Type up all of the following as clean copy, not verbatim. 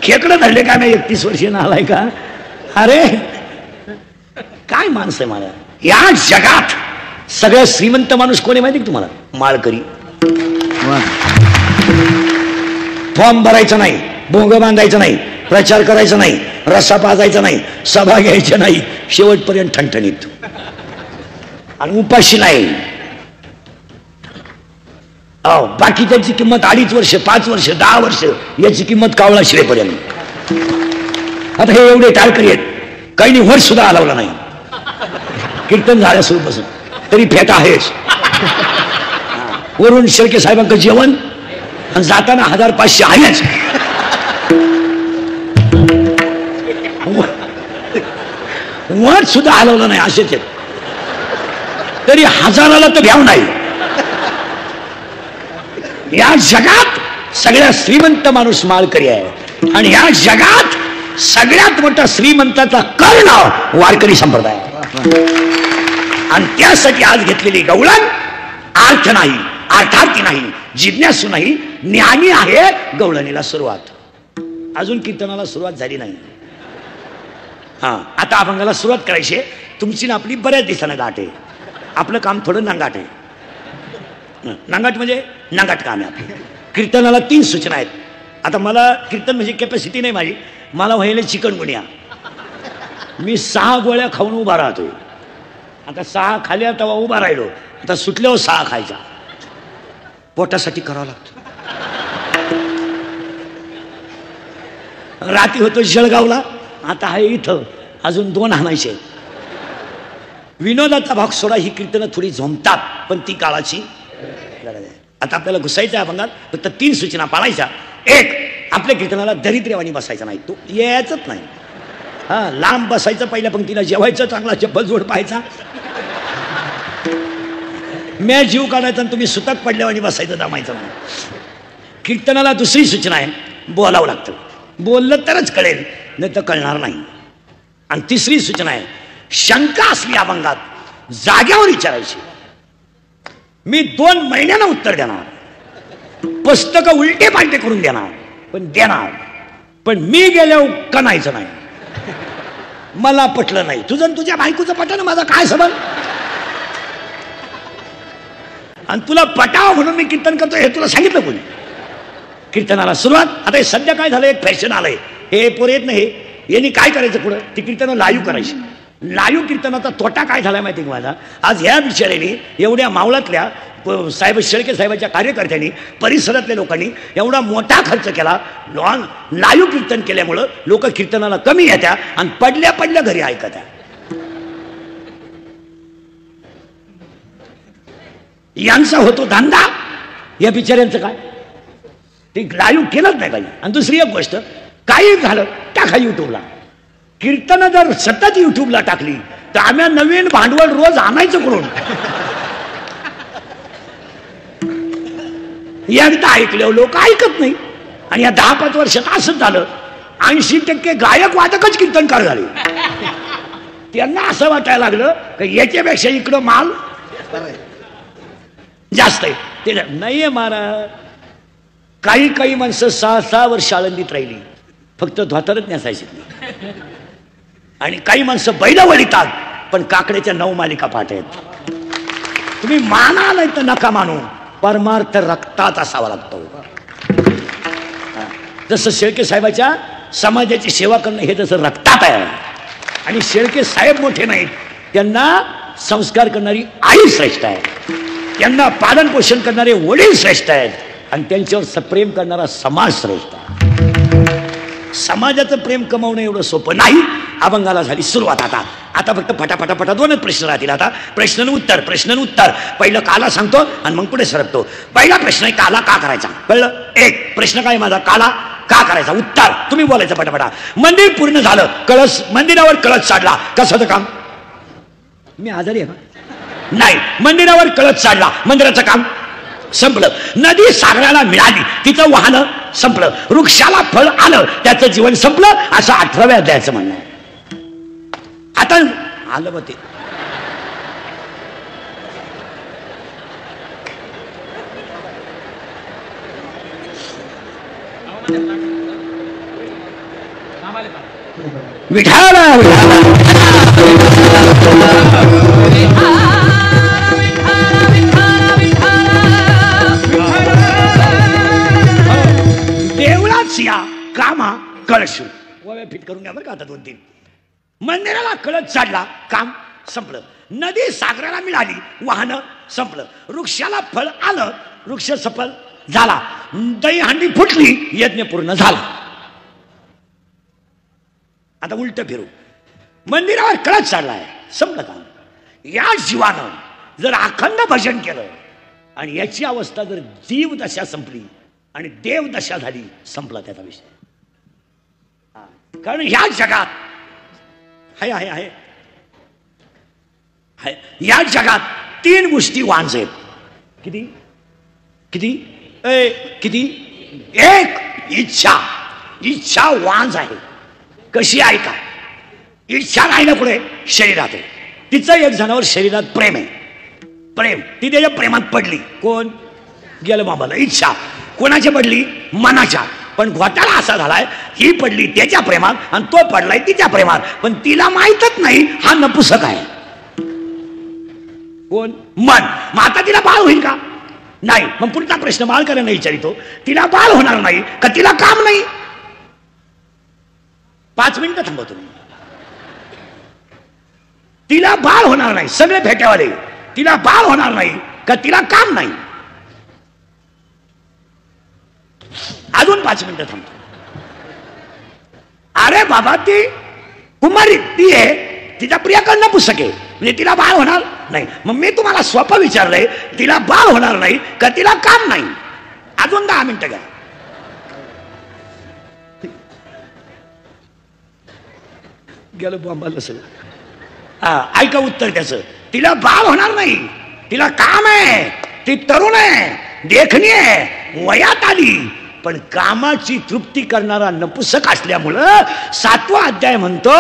खेकडं धरले का नाही 31 वर्षी आलाय का? अरे काय माणसं आहे मला या जगात. सगळ्यात श्रीमंत माणूस कोणी माहिती तुम्हाला? माळकरी. फॉर्म भरायचा नाही, भोंग बांधायचं नाही, प्रचार करायचा नाही, रस्सा पाजायचा नाही, सभा घ्यायच्या नाही, शेवटपर्यंत ठणठणीत आणि उपाशी नाही. बाकी त्याची किंमत 2.5 वर्ष 5 वर्ष 10 वर्ष याची किंमत कावळा शिवेपर्यंत. आता हे एवढे टाळकरी आहेत, काही वर्ष सुद्धा हलवला नाही. कीर्तन झाल्या सुरूपासून तरी फेटा आहेच. वरून शेळके साहेबांचं जेवण आणि जाताना 1500 आहेच. वर सुद्धा हलवलं नाही असेच आहेत. तरी 1000ला तर भ्याव नाही. या जगात सगळ्यात श्रीमंत माणूस माळकरी आहे आणि या जगात सगळ्यात मोठा श्रीमंताचा कर्ण वारकरी संप्रदाय. आणि त्यासाठी आज घेतलेली गवळण अर्थ नाही, अर्थार्थी नाही, जिज्ञासू नाही, ज्ञानी आहे. गवळणीला सुरुवात, अजून कीर्तनाला सुरुवात झाली नाही. आता अभंगाला सुरुवात करायची. तुमची ना आपली बऱ्याच दिवसानं गाठ आहे. आपलं काम थोडं नांगाट आहे. नांगाट म्हणजे नांगाट काम आहे आपलं. कीर्तनाला 3 सूचना आहेत. आता मला कीर्तन म्हणजे कॅपॅसिटी नाही माझी. मला व्हायला चिकनगुनिया. मी 6 गोळ्या खाऊन उभा राहतोय. आता 6 खाल्या तेव्हा उभा राहिलो. आता सुटल्यावर 6 खायचा. पोटासाठी करावं लागतं. रात्री होतो जळगावला, आता आहे इथं अजून 2 आणायचे. विनोदाचा भाग सोडा, ही कीर्तनं थोडी झोंबतात पण ती काळाची. आता आपल्याला घुसायचं आहे अभंगात. फक्त 3 सूचना पाळायच्या. 1, आपल्या कीर्तनाला दरिद्र्यवानी बसायचं नाही. तो यायचंच नाही. लांब बसायचं, पहिल्या पंक्तीला जेवायचं, चांगला चप्पल जोड पाहायचा, मी जीव काढायचा आणि तुम्ही सुतक पडल्यावानी बसायचं, दमायचं नाही. कीर्तनाला 2री सूचना आहे, बोलावं लागतं. बोललं तरच कळेल, नाही तर कळणार नाही. आणि 3री सूचना आहे, शंका असली अभंगात जाग्यावर विचारायची. मी 2 महिन्यानं उत्तर देणार. पुस्तकं उलटे पालटे करून देणार, पण देणार. पण मी गेल्यावर कणायचं नाही. मला पटलं नाही, तुझं तुझ्या बायकोचं पटलं, माझा काय संबंध? आणि तुला पटाव म्हणून मी कीर्तन करतो हे तुला सांगितलं कोणी? कीर्तनाला सुरुवात. आता हे सध्या काय झालं, एक फॅशन आलंय. हे पोर येत नाही, यांनी काय करायचं पुढं, ती कीर्तनं लाईव्ह करायची. लाईव्ह कीर्तनाचा तोटा काय झाला माहिती का माझा? आज ह्या बिचाऱ्यांनी, एवढ्या मावळातल्या साहेब शेळके साहेबांच्या कार्यकर्त्यांनी, परिसरातल्या लोकांनी एवढा मोठा खर्च केला. लाईव्ह कीर्तन केल्यामुळं लोक कीर्तनाला कमी येत्या आणि पडल्या पडल्या घरी ऐकत्या. यांचा होतो धंदा, या बिचाऱ्यांचं काय? ते लाईव्ह केलंच नाही काही. आणि दुसरी एक गोष्ट, काही झालं टाका युट्यूबला. कीर्तन जर सतत युट्यूबला टाकली तर आम्ही नवीन भांडवल रोज आणायचं करून. एकदा ऐकल्यावर लोक ऐकत नाही. आणि या 10-5 वर्षात असंच झालं. 80% गायक वादकच कीर्तनकार झाले. त्यांना असं वाटायला लागलं की याच्यापेक्षा इकडं माल जास्त आहे. ते नाहीये महाराज. काही माणसं 6-6 वर्ष आळंदीत राहिली, फक्त धोतरच नेसायची. आणि काही माणसं बैल वळीतात, पण काकड्याच्या 9 मालिका पाठ आहेत. तुम्ही माना नाही तर नका मानू, परमार्थ रक्तात असावा लागतो. जसं शेळके साहेबाच्या समाजाची सेवा करणं हे जसं रक्तात आहे. आणि शेळके साहेब मोठे नाहीत, त्यांना संस्कार करणारी आई श्रेष्ठ आहे, त्यांना पालन पोषण करणारे वडील श्रेष्ठ आहेत, आणि त्यांच्यावर सप्रेम करणारा समाज श्रेष्ठ आहे. समाजाचं प्रेम कमावणं एवढं सोपं नाही. अभंगाला झाली सुरुवात. आता फक्त फटाफटा 2 प्रश्न राहतील. आता प्रश्न उत्तर. पहिलं काला सांगतो आणि मग पुढे सरकतो. पहिला प्रश्न आहे, काला का करायचा? कळलं? 1 प्रश्न काय माझा, काला का करायचा? उत्तर तुम्ही बोलायचं पटापटा. मंदिर पूर्ण झालं, कळस, मंदिरावर कळस चढला, कसं काम? मी आजारी आहे का? नाही. मंदिरावर कळस चढला, मंदिराचं काम संपलं. नदी सागराला मिळाली, तिचं वाहन संपलं. वृक्षाला फळ आलं, त्याचं जीवन संपलं, असं 18व्या अध्यायाचं म्हणणं आहे. आता आलं बघ ते. विठाला देवळाच या कामा कळश वव्या फिट करून घ्या बरं का आता 2-3. मंदिराला कळस चाडला काम संपलं. नदी सागराला मिळाली वाहनं संपलं. वृक्षाला फळ आलं वृक्ष सफल झाला. दहीहंडी फुटली यज्ञ पूर्ण झाला. आता उलट फिरू. मंदिरावर कळस चाललाय संपलं काम. या जीवानं जर अखंड भजन केलं आणि याची अवस्था जर जीव दशा संपली आणि देव दशा झाली संपला त्याचा विषय. कारण ह्या जगात आहे आहे आहे या जगात 3 गोष्टी वांज आहेत. किती किती किती? एक इच्छा. इच्छा वांज आहे. कशी आहे का? इच्छा नाही ना पुढे शरीरात आहे. तिचं एक जणावर शरीरात प्रेम आहे. प्रेम ती त्याच्या प्रेमात पडली. कोण गेलं मामाला? इच्छा. कोणाची पडली? मनाच्या. पण घोटाळा असा झालाय ही पडली त्याच्या प्रेमात आणि तो पडलाय तिच्या प्रेमात. पण तिला माहीतच नाही हा नपुसक आहे. कोण? मन. मग आता तिला बाळ होईल का? नाही. मग पुढचा प्रश्न बाळकऱ्यांना विचारितो तिला बाळ होणार नाही का तिला काम नाही? 5 मिनिटं थांबवतो. तिला बाळ होणार नाही. सगळे फेट्यावाले तिला बाळ होणार नाही का तिला काम नाही? अजून 5 मिनिटं थांबतो. अरे बाबा ती कुमारी ती आहे तिच्या प्रियाकडनं पुस्तक आहे म्हणजे तिला बाळ होणार नाही. मग मी तुम्हाला स्वप्न विचारलंय तिला बाळ होणार नाही का तिला काम नाही? अजून 10 मिनिटं घ्या. गेलं बॉम्बाला सगळं. ऐका उत्तर त्याचं. तिला बाळ होणार नाही तिला काम आहे. ती तरुण आहे देखणी आहे वयात आली पण कामाची तृप्ती करणारा नपुसक असल्यामुळं 7वा अध्याय म्हणतो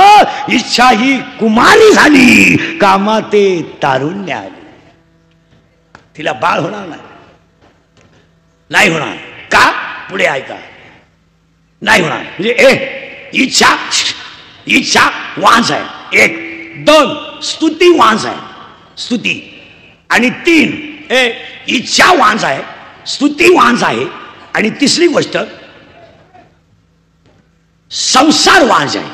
इच्छा ही कुमारी झाली कामात तारुण्य आली. तिला बाळ होणार नाही होणार का? पुढे ऐका. नाही होणार म्हणजे इच्छा इच्छा वांज आहे. 1 2 स्तुती वांज आहे. स्तुती. आणि 3 इच्छा वांज आहे स्तुती वांज आहे. आणि तिसरी गोष्ट संसार वांज आहे.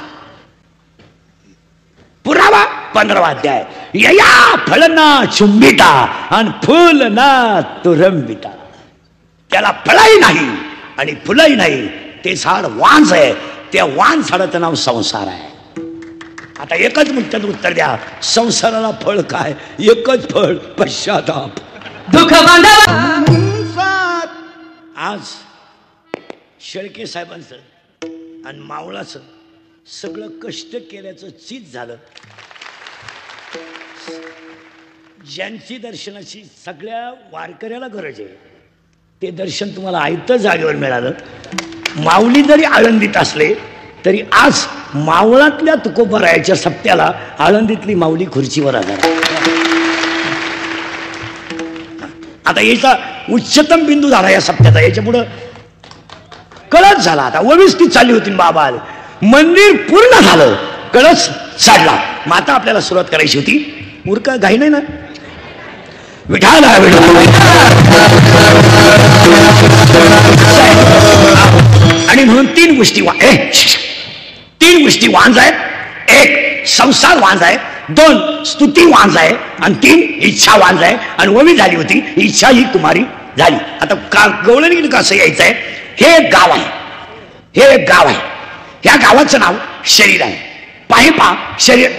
पुरावा 15वा अध्याय. यया फळना चुंबिता आणि फुल ना तुरंबिता. त्याला फळही नाही आणि फुलही नाही. ते झाड वांज आहे. त्या वांज झाडाचं नाव संसार आहे. आता एकच मिनिटात उत्तर द्या. संसाराला फळ काय? एकच फळ पश्चाताप. दुःख आज शेळके साहेबांचं आणि मावळाचं सगळं कष्ट केल्याचं चीज झालं. ज्यांची दर्शनाची सगळ्या वारकऱ्याला गरज आहे ते दर्शन तुम्हाला आयतं जागेवर मिळालं. माऊली जरी आळंदीत असले तरी आज मावळातल्या तुकोबारायाच्या सप्त्याला आळंदीतली माऊली खुर्चीवर आला. आता याचा उच्चतम बिंदू झाला या सप्त्याचा. याच्या पुढं कळस झाला. आता व्यवस्थित चालली होती बाबा. मंदिर पूर्ण झालं कळस चालला. मग आता आपल्याला सुरुवात करायची होती. मूर्ख घाई नाही ना. विठाला आणि म्हणून 3 गोष्टी वांज आहेत. 1 संसार वांज आहे. 2 स्तुती वांज आहे आणि 3 इच्छा वांज आहे. आणि ववी झाली होती इच्छा ही कुमारी झाली. आता गवळणी कसं यायचं आहे? हे एक गाव आहे. हे एक गाव आहे. ह्या गावाचं नाव शरीर आहे. पाहिपा शरीर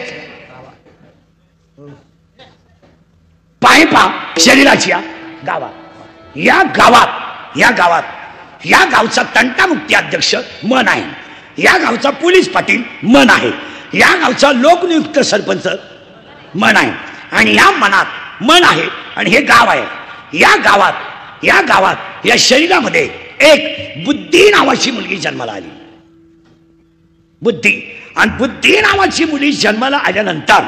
पाहिपा शरीराची गावात या गावचा तंटामुक्ती अध्यक्ष मन आहे. या गावचा पोलीस पाटील मन आहे. या गावचा लोकनियुक्त सरपंच मन आहे. आणि या मनात मन आहे आणि हे गाव आहे. या गावात या शरीरामध्ये एक बुद्धी नावाची मुलगी जन्माला आली. बुद्धी. आणि बुद्धी नावाची मुली जन्माला आल्यानंतर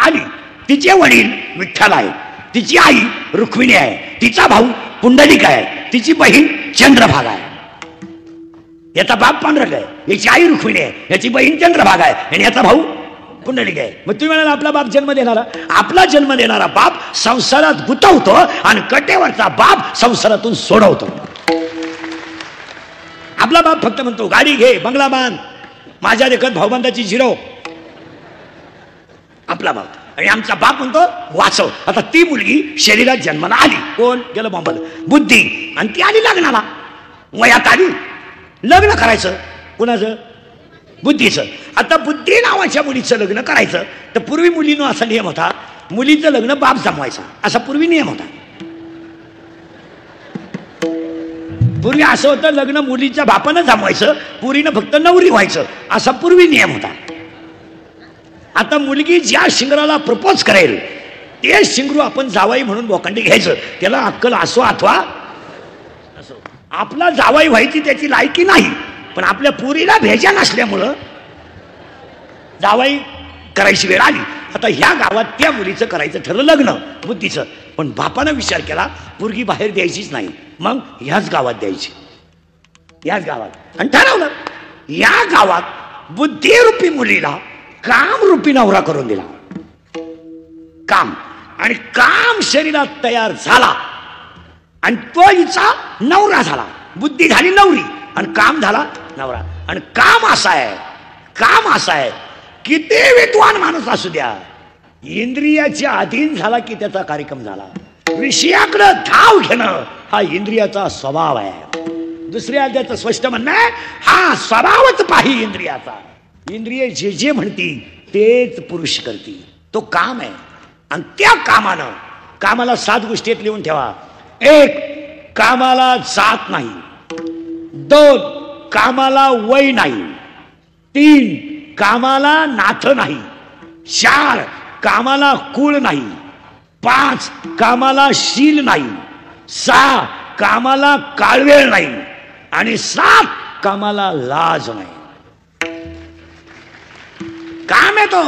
आली. तिचे वडील विठ्ठल आहे. तिची आई रुक्मिणी आहे. तिचा भाऊ पुंडलिक आहे. तिची बहीण चंद्रभागा आहे. याचा बाप पांडुरंग आहे, याची आई रुक्मिणी आहे, याची बहीण चंद्रभागा आहे आणि याचा भाऊ पुंडलिक आहे. मग तुम्ही म्हणाला आपला बाप जन्म देणारा, आपला जन्म देणारा बाप संसारात गुंतवतो आणि कटेवरचा बाप संसारातून सोडवतो. आपला बाप फक्त म्हणतो गाडी घे, बंगला बांध, माझ्या देखत भाऊबंदाची झिरो. आपला बाप. आणि आमचा बाप म्हणतो वाचव. आता ती मुलगी शरीरात जन्माला आली, कोण गेलं बॉम्बल, बुद्धी, आणि ती आली लग्नाला, वयात आली, लग्न करायचं कुणाचं, बुद्धीचं. आता बुद्धी नावाच्या मुलीचं लग्न करायचं तर पूर्वी मुलीनं असा नियम होता, मुलीचं लग्न बाप जमवायचा, असा पूर्वी नियम होता. पूर्वी असं होतं लग्न मुलीच्या बापानं जमवायचं, पुरीनं फक्त नवरी व्हायचं, असा पूर्वी नियम होता. आता मुलगी ज्या शिंगराला प्रपोज करेल ते शिंगरू आपण जावाई म्हणून बोकांडी घ्यायचं, त्याला अक्कल असो अथवा असो. आपला जावाई व्हायची त्याची लायकी नाही, पण आपल्या पुरीला भेजा नसल्यामुळं जावाई करायची वेळ आली. आता ह्या गावात त्या मुलीचं करायचं ठरलं लग्न बुद्धीचं, पण बापानं विचार केला पोरगी बाहेर द्यायचीच नाही, मग ह्याच गावात द्यायची, याच गावात. आणि ठरवलं या गावात बुद्धिरूपी मुलीला काम रूपी नवरा करून दिला. काम आणि काम शरीरात तयार झाला आणि तो हिचा नवरा झाला. बुद्धी झाली नवरी आणि काम झाला नवरा. आणि काम असा आहे, काम असा आहे, किती विद्वान माणूस असू द्या, इंद्रियाच्या अधीन झाला की त्याचा कार्यक्रम झाला. विषयाकडे धाव घेणं हा इंद्रियाचा स्वभाव आहे. दुसऱ्या अध्यायाचं स्पष्ट म्हणणं आहे, हा स्वभावच पाही इंद्रियाचा. इंद्रिय जे जे म्हणती तेच पुरुष करती, तो काम आहे. आणि त्या कामानं, कामाला 7 गोष्टी लिहून ठेवा. 1, कामाला जात नाही. 2, कामाला वय नाही. 3, कामाला नाथ नाही. 4, कामाला कुळ नाही. 5, कामाला शील नाही. 6, कामाला काळवेळ नाही. आणि 7, कामाला लाज नाही. काम येतो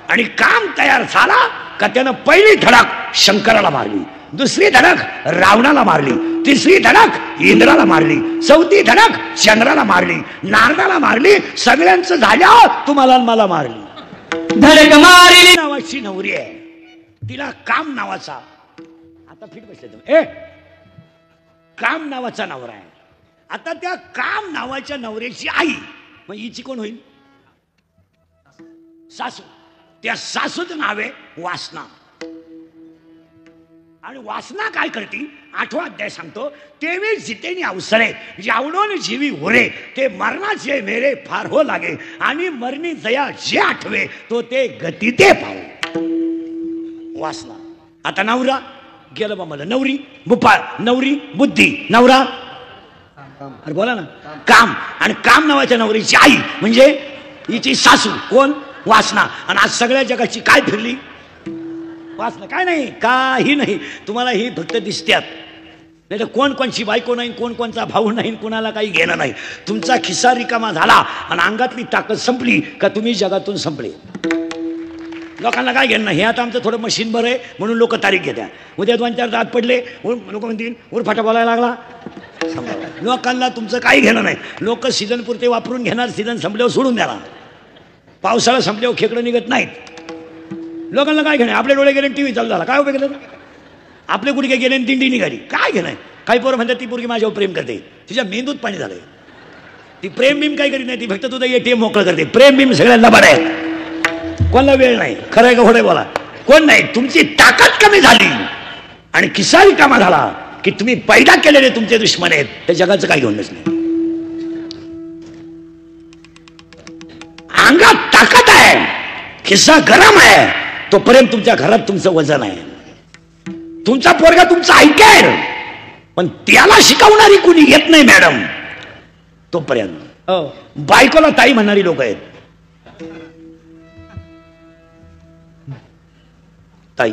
आणि काम तयार झाला का त्यानं पहिली धडक शंकराला मारली, दुसरी धडक रावणाला मारली, तिसरी धडक इंद्राला मारली, चौथी धडक चंद्राला मारली, नारदाला मारली, सगळ्यांचं झाल्यावर तुम्हाला मला मारली. धडक मारली नावाची नवरी आहे, तिला काम नावाचा, आता फिट बसले तुम्ही, काम नावाचा नवरा आहे. आता त्या काम नावाच्या नवऱ्याची आई, मग हिची कोण होईल, सासू. त्या सासूचं नाव आहे वासना. आणि वासना काय करते, 8वा अध्याय सांगतो, तेवी जितेनी अवसरे यावडून जीवी होरे, ते मरणाचे मेरे फार हो लागे, आणि मरणी जया जे आठवे तो ते गती ते पाहू. वासना. आता नवरा गेलं बा, मला नवरी बुपाळ, नवरी बुद्धी, नवरा अरे बोला ना काम. आणि काम नावाच्या नवरीची आई म्हणजे हिची सासू कोण, वासना. आणि आज सगळ्या जगाची काय फिरली, वासना. काय नाही, काही नाही. तुम्हाला ही फक्त दिसत्यात, नाही तर कोण कोणची बायको नाही, कोण कोणचा भाऊ नाही, कोणाला काही घेणं नाही. तुमचा खिस्सा रिकामा झाला आणि अंगातली ताकद संपली का तुम्ही जगातून संपले. लोकांना काय घेणं. हे आता आमचं थोडं मशीन बरं आहे म्हणून लोक तारीख घेत्या. उद्या 2-4 दात पडले लोक म्हणतील उरफाटा बोलायला लागला. लोकांना तुमचं काही घेणं नाही. लोक सीझन पुरते वापरून घेणार, सीझन संपल्यावर सोडून देणार. पावसाळा संपल्यावर खेकडं निघत नाहीत. लोकांना काय घेणं. आपले डोळे गेले टीव्ही चालू झाला, काय उपयोग केलं. आपले गुडघे गेले दिंडी निघाली, काय घेणं. काही पोरं म्हणतात ती पोरगी माझ्यावर प्रेम करते, तिच्या मेंदूत पाणी झालंय. ती प्रेम बीम काही करीत नाही, ती फक्त तुझं ATM मोकळं करते. प्रेम बीम सगळ्यांना बरं आहे, कोणाला वेळ नाही. खरं आहे का खोटं बोला, कोण नाही. तुमची ताकद कमी झाली आणि किस्सा रिकामा झाला की तुम्ही पैदा केलेले तुमचे दुश्मन आहेत, त्या जगाचं काही घेऊनच नाही. अंगात ताकद आहे, खिस्सा गरम आहे, तोपर्यंत तुमच्या घरात तुमचं वजन आहे. तुमचा पोरगा तुमचं ऐकेल, पण त्याला शिकवणारी कुणी येत नाही मॅडम तोपर्यंत. बायकोला ताई म्हणणारी लोक आहेत. ताई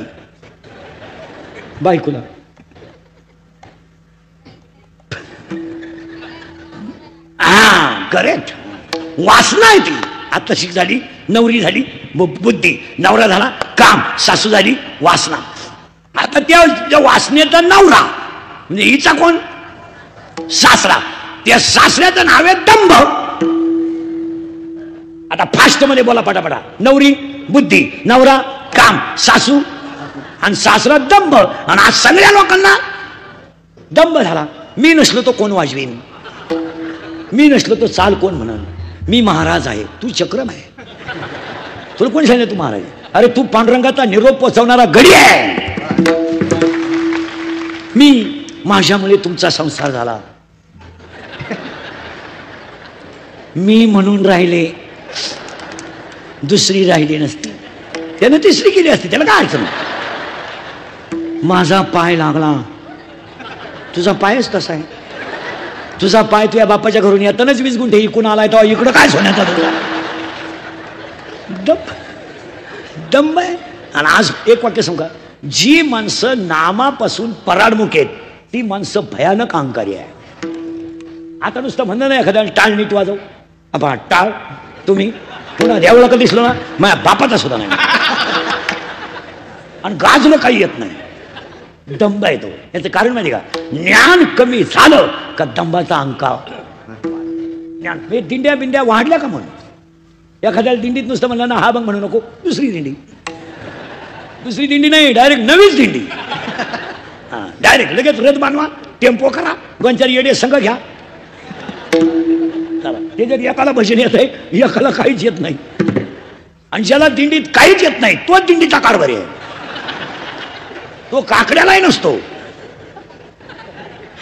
बायकोला करेक्ट. वासना आहे ती. आता शिक झाली, नवरी झाली बुद्धी, नवरा झाला काम, सासू झाली वासना. आता त्या वासनेचा नवरा म्हणजे हिचा कोण, सासरा. त्या सासऱ्याचं नाव आहे दंभ. आता फास्ट मध्ये बोला पटापटा. नवरी बुद्धी, नवरा काम, सासू आणि सासरा दंभ. आणि आज सगळ्या लोकांना दंभ झाला. मी नसलो तो कोण वाजवीन, मी नसलो तो चाल कोण म्हणन, मी महाराज आहे, तू चक्रम आहे. तुला कोण सांगितलं तू महाराज? अरे तू पांडुरंगाचा निरोप पोचवणारा गडी आहे. मी माझ्यामुळे तुमचा संसार झाला, मी म्हणून राहिले, दुसरी राहिली नसती, त्यानं तिसरी केली असती, त्याला काय अडचण. माझा पाय लागला, तुझा पायच तसा आहे. तुझा पाय तुझ्या बापाच्या घरून येतानाच 20 गुंठे इकून आलाय, तेव्हा इकडं काय सोन्याचा तुझा दंभ आहे. आणि आज एक वाक्य सांगा, जी माणसं नामापासून पराडमुख आहेत ती माणसं भयानक अहंकारी आहे. आता नुसतं म्हणणं नाही एखाद्या टाळ नीट वाजव, आपण टाळ तुम्ही पुन्हा देवळा कधी दिसलो ना, माझ्या बापाचा सुद्धा नाही, आणि गाजलं काही येत नाही. दंभ येतो. याचं कारण माहिती का? ज्ञान कमी झालं का दंभाचा अहंकार. ज्ञान दिंड्या बिंड्या वाढल्या का म्हणून एखाद्याला दिंडीत नुसतं म्हणलं ना हा बघ म्हणू नको, दुसरी दिंडी, दुसरी दिंडी नाही, डायरेक्ट नवीच दिंडी. हा डायरेक्ट लगेच रथ बांधवा, टेम्पो करा, 2-4 येडे संघ घ्या. ते जर एकाला भजन येत आहे, एकाला काहीच येत नाही, आणि ज्याला दिंडीत काहीच येत नाही तोच दिंडीचा कारभारी आहे. तो काकड्यालाही नसतो,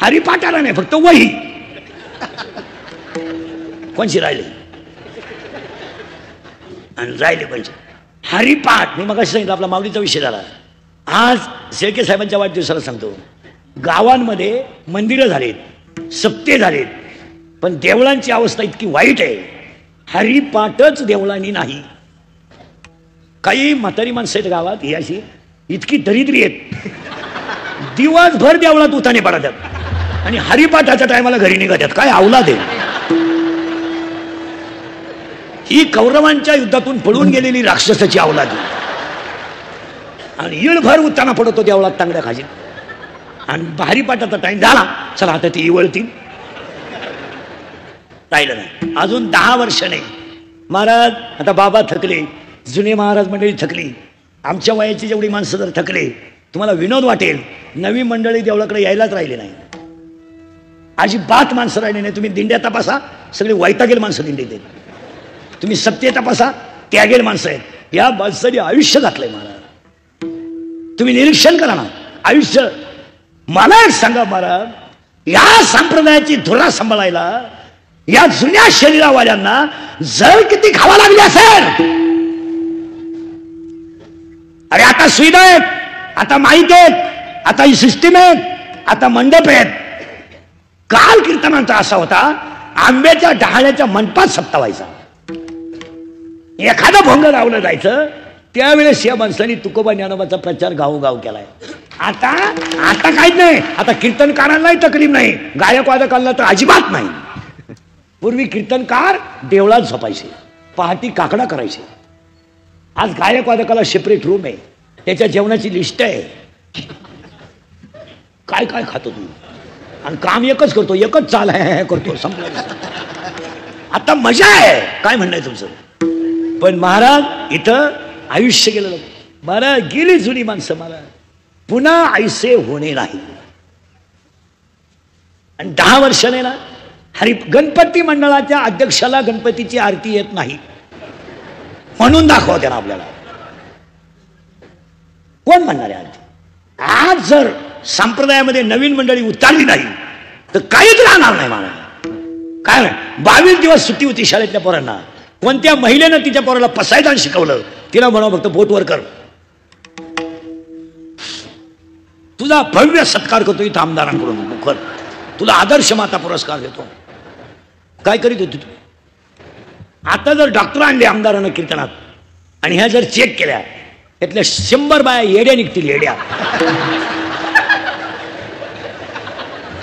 हरिपाठाला नाही, फक्त वही. कोणची राहिली आणि राहिले कोणची हरिपाठ. मी मगाशी सांगितलं आपला माऊलीचा विषय झाला. आज शेळके साहेबांच्या वाढदिवसाला सांगतो, गावांमध्ये मंदिरं झालेत, सप्ते झालेत, पण देवळांची अवस्था इतकी वाईट आहे, हरिपाठच देवळांनी नाही. काही म्हातारी माणसं आहेत गावात, ही अशी इतकी दरिद्री आहेत, दिवसभर देवळात उताने पडतात आणि हरिपाठाच्या टायमाला घरी निघतात. काय अवलाद आहे ही. कौरवांच्या युद्धातून पळून गेलेली राक्षसाची अवलाद आहे. आणि इळभर उताना पडतो देवळात तांगड्या खाजीत, आणि हरिपाठाचा टाइम झाला, चला आता ती इवळतील. राहिलं नाही. अजून 10 वर्ष नाही. महाराज आता बाबा थकले, जुने महाराज मंडळी थकली, आमच्या वयाची जेवढी माणसं जर थकले, तुम्हाला विनोद वाटेल, नवी मंडळी देवळाकडे यायलाच राहिले नाही, अजिबात माणसं राहिले नाही. तुम्ही दिंड्या तपासा, सगळे वैतागेल माणसं दिंडीत आहेत. तुम्ही सत्य तपासा, त्यागेल माणसं आहेत. या माणसाने आयुष्य घातलंय महाराज. तुम्ही निरीक्षण करा ना आयुष्य. मला एक सांगा महाराज, या संप्रदायाची धुरा सांभाळायला या जुन्या शरीरावाल्यांना जळ किती खावा लागली असेल. अरे आता सुविधा आहेत, आता माहिती आहेत, आता ही सिस्टीम आहेत, आता मंडप आहेत. काल कीर्तनांचा असा होता, आंब्याच्या डहाळ्याच्या मंडपात सप्ताह व्हायचा, एखादं भोंग लावलं जायचं. त्यावेळेस या माणसांनी तुकोबा ज्ञानोबाचा प्रचार गावोगाव केलाय. आता आता काहीच नाही. आता कीर्तनकारांनाही तकलीफ नाही, गायकवादकांना तर अजिबात नाही. पूर्वी कीर्तनकार देवळात झोपायचे, पहाटी काकडा करायचे. आज गायकवादकाला सेपरेट रूम आहे, त्याच्या जेवणाची लिस्ट आहे, काय काय खातो तू, आणि काम एकच करतो, एकच चाल आहे करतो, संपलं. आता मजा आहे, काय म्हणणं आहे तुमचं. पण महाराज इथं आयुष्य गेलं. महाराज गेली जुनी माणसं, महाराज पुन्हा ऐसे होणे नाही. आणि 10 वर्षाने ना गणपती मंडळाच्या अध्यक्षाला गणपतीची आरती येत नाही म्हणून दाखवते ना आपल्याला. कोण म्हणणार आहे आरती? आज जर संप्रदायामध्ये नवीन मंडळी उतरली नाही तर काहीच राहणार नाही महाराज. काय 22 दिवस सुट्टी होती शाळेतल्या पोरांना. कोणत्या महिलेनं तिच्या पोराला पसायदान शिकवलं, तिला म्हणावं फक्त बोट वर कर, तुझा भव्य सत्कार करतो इथं आमदारांकडून, मुखर तुला आदर्श माता पुरस्कार देतो. काय करीत होती तू? आता जर डॉक्टर आणले आमदारांना कीर्तनात आणि ह्या जर चेक केल्या, त्यातल्या 100 बाया येड्या निघतील, येड्या.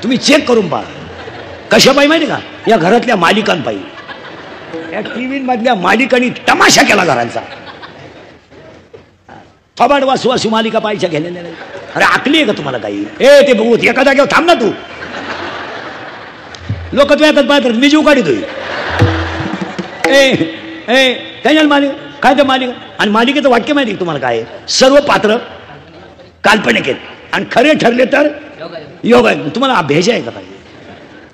तुम्ही चेक करून पहा. कशा पाहिजे माहिती का? या घरातल्या मालिकांपायी, या टीव्ही मधल्या मालिकांनी तमाशा केला घरांचा. थोबाड वासू वासू मालिका पाहायच्या गेलेल्या नाही. अरे आकली आहे का तुम्हाला काही? ए ते बघू एका जागेवर थांब ना तू. लोक तुझ्या हातात पाहतात, मी जीव काढतोय. त्याच्या मालिका काय ते मालिका, आणि मालिकेचं वाक्य माहिती तुम्हाला काय, सर्व पात्र काल्पनिक आहेत आणि खरे ठरले तर योग आहे. तुम्हाला अभ्यास आहे का पाहिजे,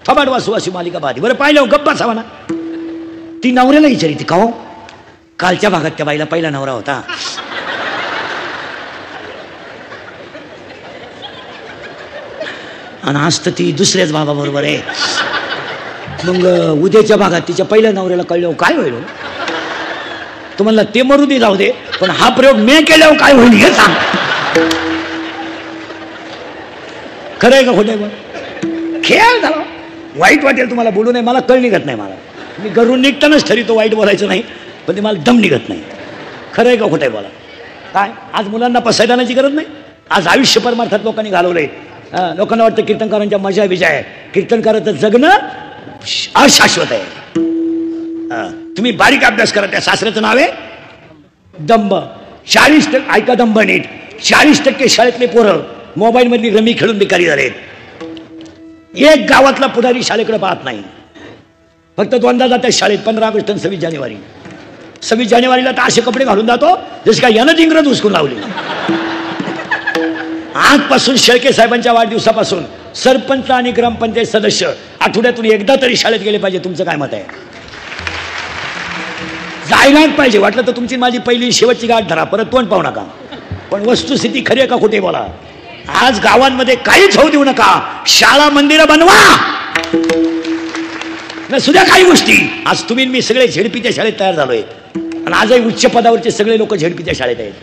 थोबाड वासू अशी मालिका पाहते. बरं पाहिलं गप्पा सावा ना. ती नवऱ्याला विचारी ती का हो, कालच्या भागात त्या बाईला पहिला नवरा होता, आणि आज तर ती दुसऱ्याच बाबा बरोबर आहे. मग उद्याच्या भागात तिच्या पहिल्या नवऱ्याला कळल्यावर काय होईल. तुम्हाला ते मरू दे जाऊ दे, पण हा प्रयोग मी केल्यावर काय होईल हे सांग. खरं आहे का खोटं आहे. मग खेळ झाला. वाईट वाटेल तुम्हाला बोलू नये, मला कळ निघत नाही. मला मी घरून निघतानाच ठरवतो वाईट बोलायचं नाही, पण ते मला दम निघत नाही. खरं आहे का खोटं आहे बोला. काय आज मुलांना पसायदानाची गरज नाही. आज आयुष्य परमार्थात लोकांनी घालवलंय. लोकांना वाटतं कीर्तनकारांच्या मजा विजय आहे. कीर्तनकाराचं जगणं अशाश्वत आहे. तुम्ही बारीक अभ्यास करा. त्या शास्त्राचं नाव आहे दंभ. 40% ऐका दंभ नीट. 40% शाळेतले पोरं मोबाईल मधली रमी खेळून भिकारी झालेत. एक गावातला पुढारी शाळेकडे पाहत नाही. फक्त दोनदा जातात शाळेत, 15 ऑगस्ट आणि 26 जानेवारी. 26 जानेवारीला तर असे कपडे घालून जातो जसे काय यानं इंग्रज उचकून लावले. आजपासून शेळके साहेबांच्या वाढदिवसापासून सरपंच आणि ग्रामपंचायत सदस्य आठवड्यातून एकदा तरी शाळेत गेले पाहिजे. तुमचं काय मत आहे. जायलाच पाहिजे. वाटलं तर तुमची माझी पहिली शेवटची गाठ धरा, परत तोंड पाहू नका. पण वस्तुस्थिती खरी आहे का खोटे बोला. आज गावांमध्ये काहीच होऊ देऊ नका. शाळा मंदिरं बनवा न सुद्धा काही गोष्टी. आज तुम्ही मी सगळे झेडपीच्या शाळेत तयार झालोय, आणि आजही उच्च पदावरचे सगळे लोक झेडपीच्या शाळेत आहेत.